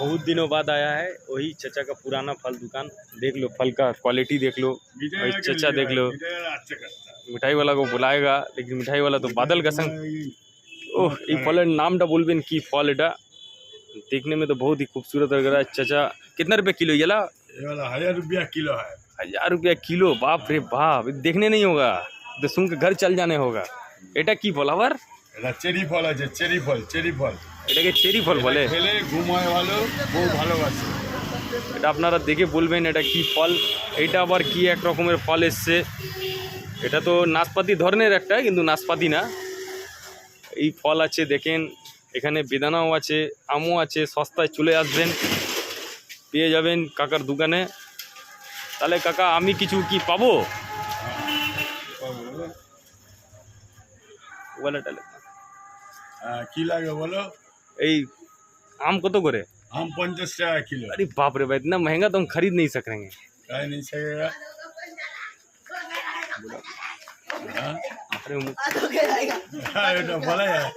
बहुत दिनों बाद आया है वही चचा का पुराना फल दुकान। देख लो फल का क्वालिटी देख लो, वही चचा देख लो। मिठाई वाला को बुलाएगा लेकिन मिठाई वाला तो बादल का संग। ओह ये फल नाम बोलबेन की फल एटा देखने में तो बहुत ही खूबसूरत लग रहा है। चचा कितना रुपये किलो ये वाला? 1000 रुपया किलो है। 1000 रुपया किलो? बाप रे बाप, देखने नहीं होगा तो सुन के घर चल जाने होगा। এটা কি ফল আবার? এটা চেরি ফল আছে, চেরি ফল, চেরি ফল। এটাকে চেরি ফল বলে? খেলে ঘুমায় ভালো, বউ ভালোবাসে। এটা আপনারা দেখে বলবেন এটা কি ফল। এটা আবার কি এক রকমের ফল এসছে। এটা তো নাশপাতি ধরনের একটা, কিন্তু নাশপাতি না। এই ফল আছে দেখেন, এখানে বেদানাও আছে, আমও আছে। সস্তায় চলে আসবেন, পেয়ে যাবেন কাকার দোকানে। তাহলে কাকা আমি কিছু কি পাবো? কি লাগে বলো? এই आम কত করে? आम 50 টাকা किलो। अरे बाप रे भाई, इतना महंगा तो हम खरीद नहीं सकेंगे। खा नहीं सकेगा। अरे এটা বলা যায়।